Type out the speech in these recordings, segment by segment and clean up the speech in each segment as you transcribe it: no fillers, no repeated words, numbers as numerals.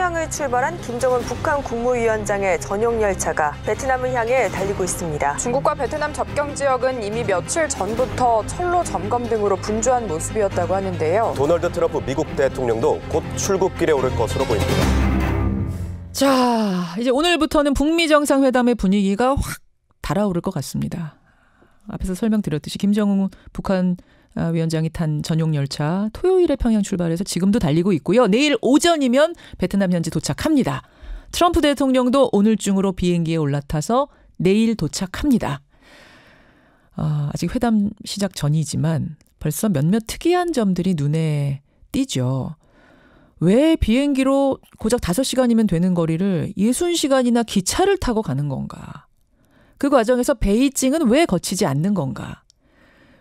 평양을 출발한 김정은 북한 국무위원장의 전용 열차가 베트남을 향해 달리고 있습니다. 중국과 베트남 접경 지역은 이미 며칠 전부터 철로 점검 등으로 분주한 모습이었다고 하는데요. 도널드 트럼프 미국 대통령도 곧 출국길에 오를 것으로 보입니다. 자, 이제 오늘부터는 북미 정상회담의 분위기가 확 달아오를 것 같습니다. 앞에서 설명드렸듯이 김정은 북한 위원장이 탄 전용 열차 토요일에 평양 출발해서 지금도 달리고 있고요. 내일 오전이면 베트남 현지 도착합니다. 트럼프 대통령도 오늘 중으로 비행기에 올라타서 내일 도착합니다. 아직 회담 시작 전이지만 벌써 몇몇 특이한 점들이 눈에 띄죠. 왜 비행기로 고작 5시간이면 되는 거리를 60시간이나 기차를 타고 가는 건가? 그 과정에서 베이징은 왜 거치지 않는 건가?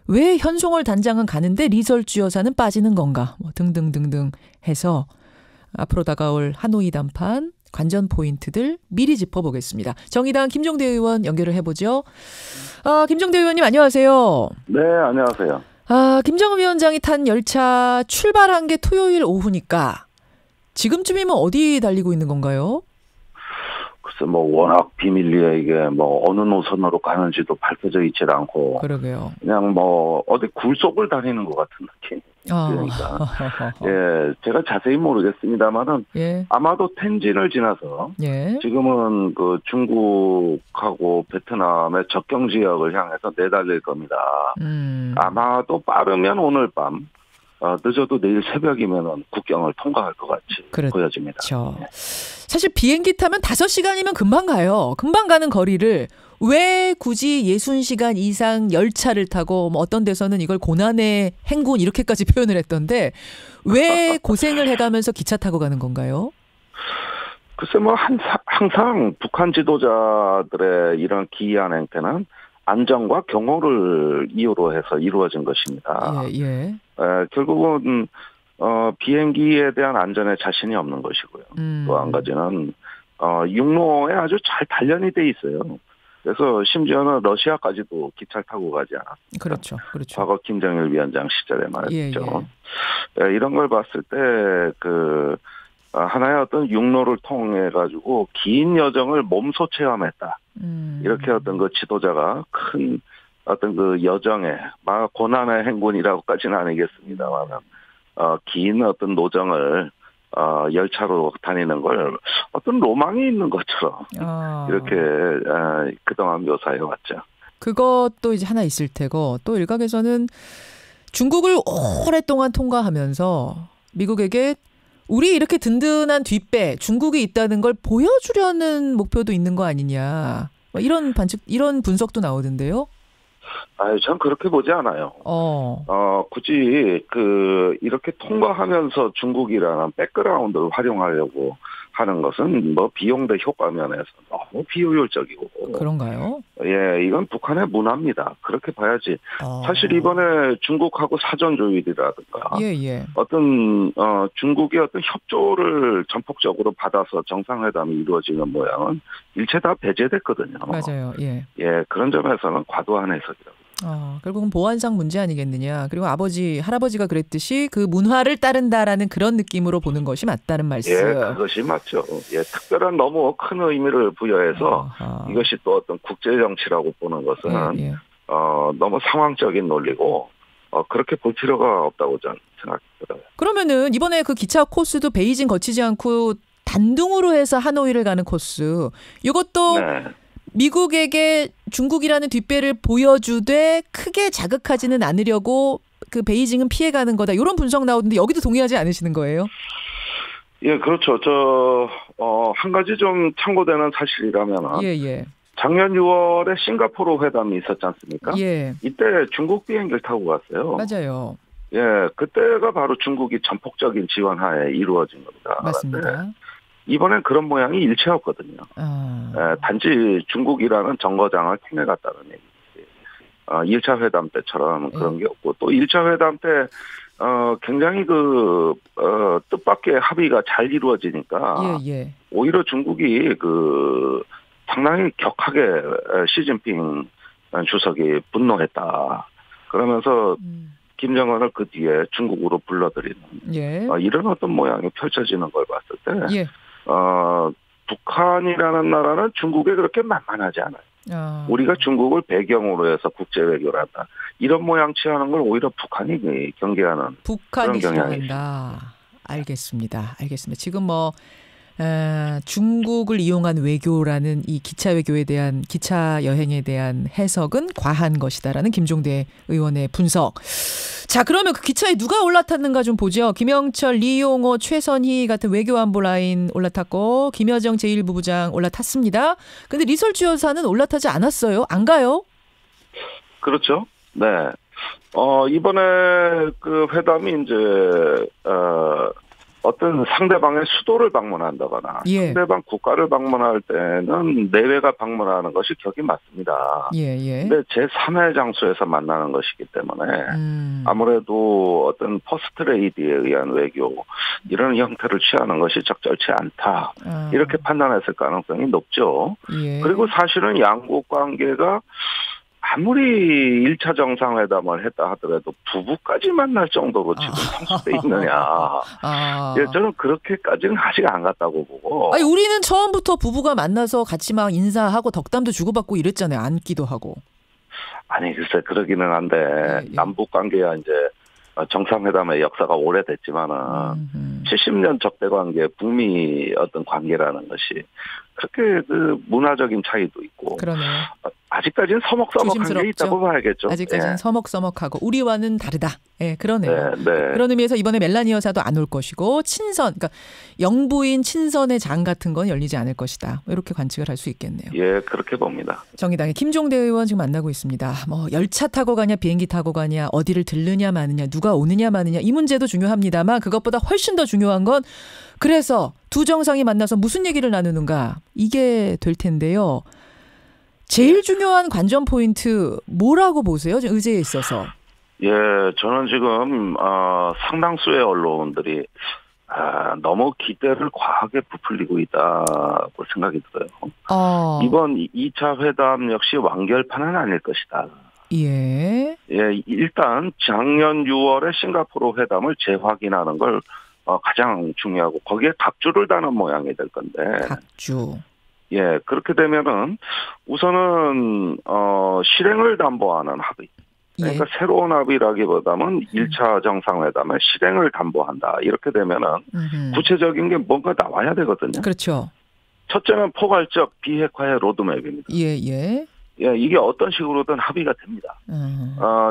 왜 현송월 단장은 가는데 리설주 여사는 빠지는 건가? 등등등등 해서 앞으로 다가올 하노이 담판 관전 포인트들 미리 짚어보겠습니다. 정의당 김종대 의원 연결을 해보죠. 김종대 의원님 안녕하세요. 네, 안녕하세요. 김정은 위원장이 탄 열차 출발한 게 토요일 오후니까 지금쯤이면 어디 달리고 있는 건가요? 글쎄, 워낙 비밀리에 이게 어느 노선으로 가는지도 밝혀져 있질 않고. 그러게요. 그냥 어디 굴속을 다니는 것 같은 느낌. 그러니까. 예, 제가 자세히 모르겠습니다만은. 예. 아마도 텐진을 지나서. 예. 지금은 그 중국하고 베트남의 접경 지역을 향해서 내달릴 겁니다. 아마도 빠르면 오늘 밤. 늦어도 내일 새벽이면 국경을 통과할 것 같이 보여집니다. 네. 사실 비행기 타면 5시간이면 금방 가요. 금방 가는 거리를 왜 굳이 60시간 이상 열차를 타고 어떤 데서는 이걸 고난의 행군 이렇게까지 표현을 했던데 왜 고생을 해가면서 기차 타고 가는 건가요? 글쎄 항상 북한 지도자들의 이런 기이한 행태는 안전과 경호를 이유로 해서 이루어진 것입니다. 예. 결국은 비행기에 대한 안전에 자신이 없는 것이고요. 또 한 가지는 육로에 아주 잘 단련이 돼 있어요. 그래서 심지어는 러시아까지도 기차를 타고 가지 않았습니다. 그렇죠. 과거 김정일 위원장 시절에 말했죠. 이런 걸 봤을 때 하나의 어떤 육로를 통해 가지고 긴 여정을 몸소 체험했다. 이렇게 어떤 그 지도자가 큰 어떤 그 여정에 고난의 행군이라고까지는 아니겠습니다만 긴 어떤 노정을 열차로 다니는 걸 어떤 로망이 있는 것처럼 이렇게 그동안 묘사해 왔죠. 그것도 이제 하나 있을 테고 또 일각에서는 중국을 오랫동안 통과하면서 미국에게 우리 이렇게 든든한 뒷배 중국이 있다는 걸 보여주려는 목표도 있는 거 아니냐. 이런 분석도 나오던데요. 전 그렇게 보지 않아요. 굳이 이렇게 통과하면서 중국이라는 백그라운드를 활용하려고 하는 것은 비용 대 효과 면에서 너무 비효율적이고. 그런가요? 예, 이건 북한의 문화입니다. 그렇게 봐야지. 사실 이번에 중국하고 사전 조율이라든가. 어떤 중국의 어떤 협조를 전폭적으로 받아서 정상회담이 이루어지는 모양은 일체 다 배제됐거든요. 맞아요. 예, 그런 점에서는 과도한 해석이라고. 결국은 보안상 문제 아니겠느냐. 그리고 할아버지가 그랬듯이 그 문화를 따른다라는 그런 느낌으로 보는 것이 맞다는 말씀. 예, 그것이 맞죠. 특별한 너무 큰 의미를 부여해서 이것이 또 어떤 국제정치라고 보는 것은 너무 상황적인 논리고 그렇게 볼 필요가 없다고 저는 생각해요. 그러면은 이번에 그 기차 코스도 베이징 거치지 않고 단둥으로 해서 하노이를 가는 코스. 이것도 미국에게 중국이라는 뒷배를 보여주되 크게 자극하지는 않으려고 그 베이징은 피해가는 거다. 이런 분석 나오는데 여기도 동의하지 않으시는 거예요? 예, 그렇죠. 한 가지 좀 참고되는 사실이라면 작년 6월에 싱가포르 회담이 있었지 않습니까? 이때 중국 비행기를 타고 갔어요. 맞아요. 예, 그때가 바로 중국이 전폭적인 지원하에 이루어진 겁니다. 맞습니다. 이번엔 그런 모양이 일체였거든요. 단지 중국이라는 정거장을 통해 갔다는 얘기지. 1차 회담 때처럼 그런 게 없고 또 1차 회담 때 굉장히 뜻밖의 합의가 잘 이루어지니까 오히려 중국이 상당히 격하게 시진핑 주석이 분노했다. 그러면서 김정은을 그 뒤에 중국으로 불러들이는 이런 어떤 모양이 펼쳐지는 걸 봤을 때 북한이라는 나라는 중국에 그렇게 만만하지 않아요. 우리가 중국을 배경으로 해서 국제 외교를 한다. 이런 모양치 하는 걸 오히려 북한이 경계하는 북한이 그런 경향이 시도한다. 알겠습니다. 지금 뭐 중국을 이용한 외교라는 이 기차 외교에 대한 기차 여행에 대한 해석은 과한 것이다라는 김종대 의원의 분석. 자, 그러면 그 기차에 누가 올라탔는가 좀 보죠. 김영철, 리용호, 최선희 같은 외교안보 라인 올라탔고 김여정 제1부부장 올라탔습니다. 근데 리설주 여사는 올라타지 않았어요. 안 가요? 그렇죠. 네. 이번에 그 회담이 이제 어떤 상대방의 수도를 방문한다거나 예. 상대방 국가를 방문할 때는 내외가 방문하는 것이 격이 맞습니다. 예. 근데 제3의 장소에서 만나는 것이기 때문에 아무래도 어떤 퍼스트레이디에 의한 외교 이런 형태를 취하는 것이 적절치 않다. 이렇게 판단했을 가능성이 높죠. 예. 그리고 사실은 양국 관계가 아무리 1차 정상회담을 했다 하더라도 부부까지 만날 정도로 지금 성숙돼 있느냐. 예, 저는 그렇게까지는 아직 안 갔다고 보고. 아니, 우리는 처음부터 부부가 만나서 같이 막 인사하고 덕담도 주고받고 이랬잖아요. 앉기도 하고. 아니, 글쎄, 그러기는 한데, 예. 남북 관계야 이제 정상회담의 역사가 오래됐지만은, 70년 적대 관계, 북미 어떤 관계라는 것이 그렇게 그 문화적인 차이도 있고. 그러네요. 아직까지는 서먹서먹한 게 있다고 봐야겠죠. 아직까지는 예. 서먹서먹하고 우리와는 다르다. 예, 그러네요. 네. 그런 의미에서 이번에 멜라니 여사도 안 올 것이고 친선, 그러니까 영부인 친선의 장 같은 건 열리지 않을 것이다. 이렇게 관측을 할 수 있겠네요. 예, 그렇게 봅니다. 정의당의 김종대 의원 지금 만나고 있습니다. 뭐 열차 타고 가냐 비행기 타고 가냐 어디를 들르냐 마느냐 누가 오느냐 마느냐 이 문제도 중요합니다만 그것보다 훨씬 더 중요한 건 그래서 두 정상이 만나서 무슨 얘기를 나누는가 이게 될 텐데요. 제일 중요한 관전 포인트 뭐라고 보세요? 의제에 있어서. 예, 저는 지금 상당수의 언론들이 너무 기대를 과하게 부풀리고 있다고 생각이 들어요. 이번 2차 회담 역시 완결판은 아닐 것이다. 예. 예, 일단 작년 6월에 싱가포르 회담을 재확인하는 걸 가장 중요하고 거기에 갑주를 다는 모양이 될 건데. 갑주. 예, 그렇게 되면은 우선은 실행을 담보하는 합의. 그러니까 예. 새로운 합의라기보다는 1차 정상회담의 실행을 담보한다. 이렇게 되면은 구체적인 게 뭔가 나와야 되거든요. 그렇죠. 첫째는 포괄적 비핵화의 로드맵입니다. 예. 예, 이게 어떤 식으로든 합의가 됩니다.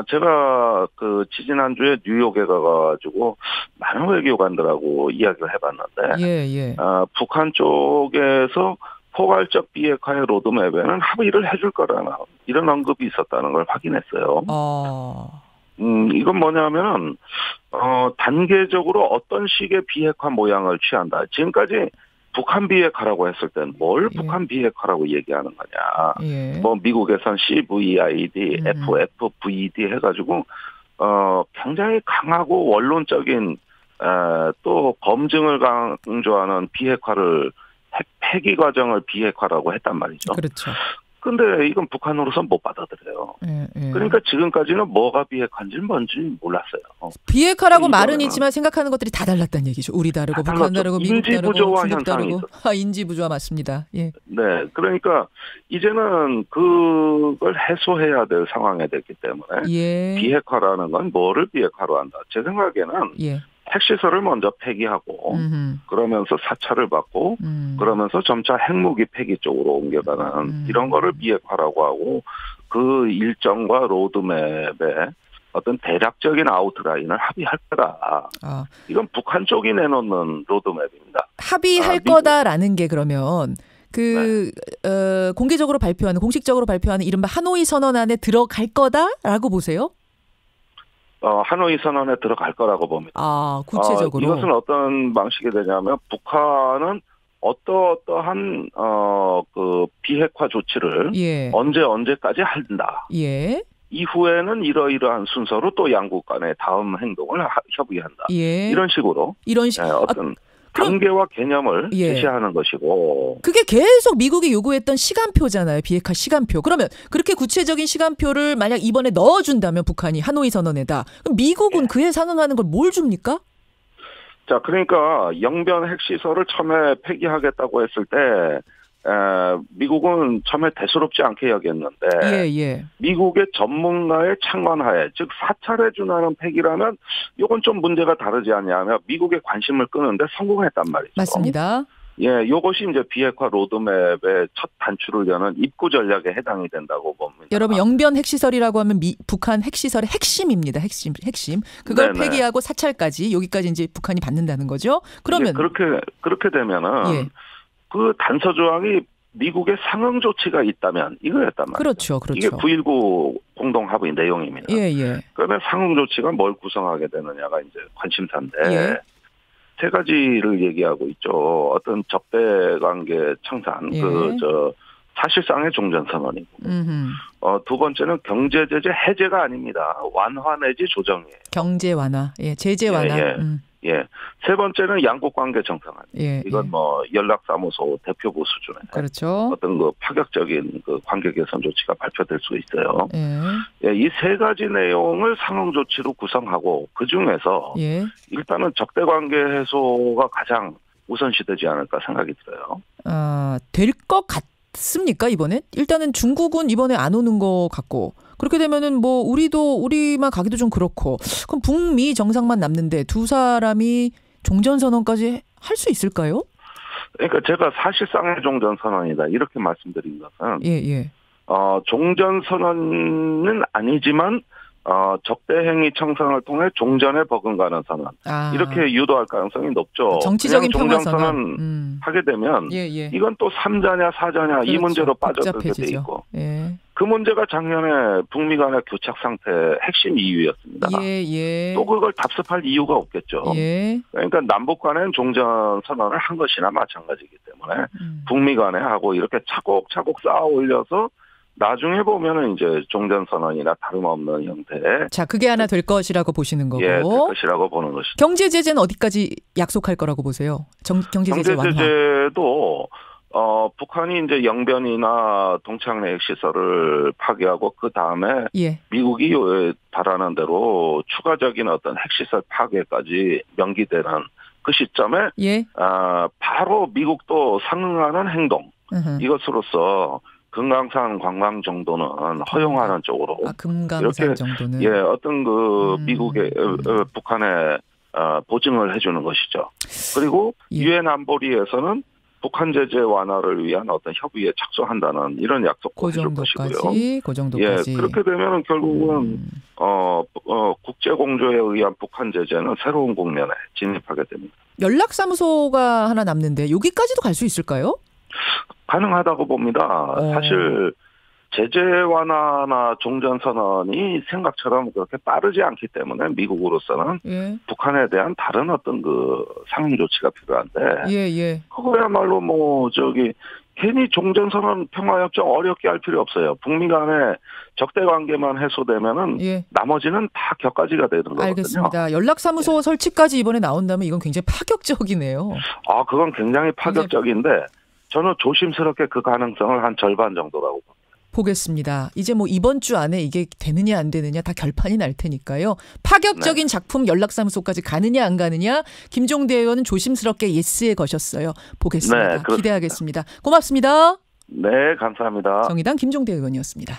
제가 지지난주에 뉴욕에 가가지고 많은 외교관들하고 이야기를 해봤는데, 예. 북한 쪽에서 포괄적 비핵화의 로드맵에는 합의를 해줄 거라는 이런 언급이 있었다는 걸 확인했어요. 이건 뭐냐면은 단계적으로 어떤 식의 비핵화 모양을 취한다. 지금까지 북한 비핵화라고 했을 땐 뭘 북한 비핵화라고 얘기하는 거냐. 예. 뭐 미국에선 CVID, FFVD 해가지고 굉장히 강하고 원론적인 또 검증을 강조하는 비핵화를 폐기 과정을 비핵화라고 했단 말이죠. 그렇죠. 근데 이건 북한으로선 못 받아들여요. 예. 그러니까 지금까지는 뭐가 비핵화인지는 뭔지 몰랐어요. 비핵화라고 말은 있지만 생각하는 것들이 다 달랐다는 얘기죠. 우리 다르고 북한 다르고 미국 다르고 중국 다르고. 인지부조화 맞습니다. 예. 네. 그러니까 이제는 그걸 해소해야 될 상황에 됐기 때문에 비핵화라는 건 뭐를 비핵화로 한다. 제 생각에는 핵시설을 먼저 폐기하고 그러면서 사찰을 받고 그러면서 점차 핵무기 폐기 쪽으로 옮겨가는 이런 거를 비핵화라고 하고 그 일정과 로드맵에 어떤 대략적인 아웃라인을 합의할 거다. 이건 북한 쪽이 내놓는 로드맵입니다. 합의할 거다라는 게 그러면 공개적으로 발표하는 공식적으로 발표하는 이른바 하노이 선언안에 들어갈 거다라고 보세요? 하노이 선언에 들어갈 거라고 봅니다. 구체적으로. 이것은 어떤 방식이 되냐면 북한은 어떠한 그 비핵화 조치를 언제까지 한다. 이후에는 이러이러한 순서로 또 양국 간의 다음 행동을 협의한다. 이런 식으로 어떤 단계와 개념을 제시하는 것이고. 그게 계속 미국이 요구했던 시간표잖아요. 비핵화 시간표. 그러면 그렇게 구체적인 시간표를 만약 이번에 넣어준다면 북한이 하노이 선언에다. 그럼 미국은 그에 상응하는 걸 뭘 줍니까? 자, 그러니까 영변 핵시설을 처음에 폐기하겠다고 했을 때 미국은 처음에 대수롭지 않게 여겼는데 미국의 전문가의 창관하에 즉 사찰에 준하는 폐기라면 이건 좀 문제가 다르지 않냐면 미국의 관심을 끄는데 성공했단 말이죠. 맞습니다. 예, 이것이 이제 비핵화 로드맵의 첫 단추를 여는 입구 전략에 해당이 된다고 봅니다. 여러분 영변 핵시설이라고 하면 북한 핵시설의 핵심입니다. 핵심. 그걸 네네. 폐기하고 사찰까지 여기까지 이제 북한이 받는다는 거죠. 그러면 그렇게 되면은 그 단서 조항이 미국의 상응 조치가 있다면 이거였단 말이에요. 그렇죠. 이게 9.19 공동 합의 내용입니다. 그러면 상응 조치가 뭘 구성하게 되느냐가 이제 관심사인데. 세 가지를 얘기하고 있죠. 어떤 적대 관계 청산, 사실상의 종전선언이고. 두 번째는 경제 제재 해제가 아닙니다. 완화 내지 조정이에요. 경제 완화, 제재 완화. 세 번째는 양국 관계 정상화입니다. 이건 연락사무소 대표부 수준의 그렇죠. 어떤 그 파격적인 그 관계 개선 조치가 발표될 수 있어요. 이 세 가지 내용을 상응 조치로 구성하고 그 중에서 일단은 적대 관계 해소가 가장 우선시되지 않을까 생각이 들어요. 될 것 같습니까 이번에? 일단은 중국은 이번에 안 오는 것 같고. 그렇게 되면은 우리만 가기도 좀 그렇고 그럼 북미 정상만 남는데 두 사람이 종전선언까지 할 수 있을까요? 그러니까 제가 사실상의 종전선언이다 이렇게 말씀드린 것은 종전선언은 아니지만 적대행위 청산을 통해 종전에 버금가는 선언 이렇게 유도할 가능성이 높죠. 정치적인 평화선언 하게 되면 이건 또 3자냐 4자냐 그렇죠. 이 문제로 빠져들게 돼 있고 그 문제가 작년에 북미 간의 교착 상태 핵심 이유였습니다. 또 그걸 답습할 이유가 없겠죠. 그러니까 남북 간엔 종전선언을 한 것이나 마찬가지이기 때문에 북미 간에 하고 이렇게 차곡차곡 쌓아 올려서 나중에 보면은 이제 종전선언이나 다름없는 형태. 자, 그게 하나 될 것이라고 보시는 거고. 될 것이라고 보는 것이죠. 경제 제재는 어디까지 약속할 거라고 보세요? 경제 제재 완화. 경제 제재도 북한이 이제 영변이나 동창내 핵시설을 파괴하고 그 다음에 미국이 바라는 대로 추가적인 어떤 핵시설 파괴까지 명기되는 그 시점에 바로 미국도 상응하는 행동 이것으로서. 금강산 관광 정도는 허용하는 쪽으로 금강산 이렇게 정도는 어떤 그 미국의 북한에 보증을 해주는 것이죠. 그리고 유엔 안보리에서는 북한 제재 완화를 위한 어떤 협의에 착수한다는 이런 약속도 해줄 것이고요. 그 정도까지. 그렇게 되면은 결국은 국제 공조에 의한 북한 제재는 새로운 국면에 진입하게 됩니다. 연락사무소가 하나 남는데 여기까지도 갈 수 있을까요? 가능하다고 봅니다. 사실 제재 완화나 종전선언이 생각처럼 그렇게 빠르지 않기 때문에 미국으로서는 북한에 대한 다른 어떤 그 상응 조치가 필요한데 그거야말로 괜히 종전선언 평화협정 어렵게 할 필요 없어요. 북미 간의 적대 관계만 해소되면은 나머지는 다 격가지가 되는 거거든요. 알겠습니다. 연락사무소 설치까지 이번에 나온다면 이건 굉장히 파격적이네요. 그건 굉장히 파격적인데 저는 조심스럽게 그 가능성을 한 절반 정도라고 봅니다. 보겠습니다. 이제 이번 주 안에 이게 되느냐 안 되느냐 다 결판이 날 테니까요. 파격적인 작품 연락사무소까지 가느냐 안 가느냐 김종대 의원은 조심스럽게 예스에 거셨어요. 보겠습니다. 기대하겠습니다. 고맙습니다. 네, 감사합니다. 정의당 김종대 의원이었습니다.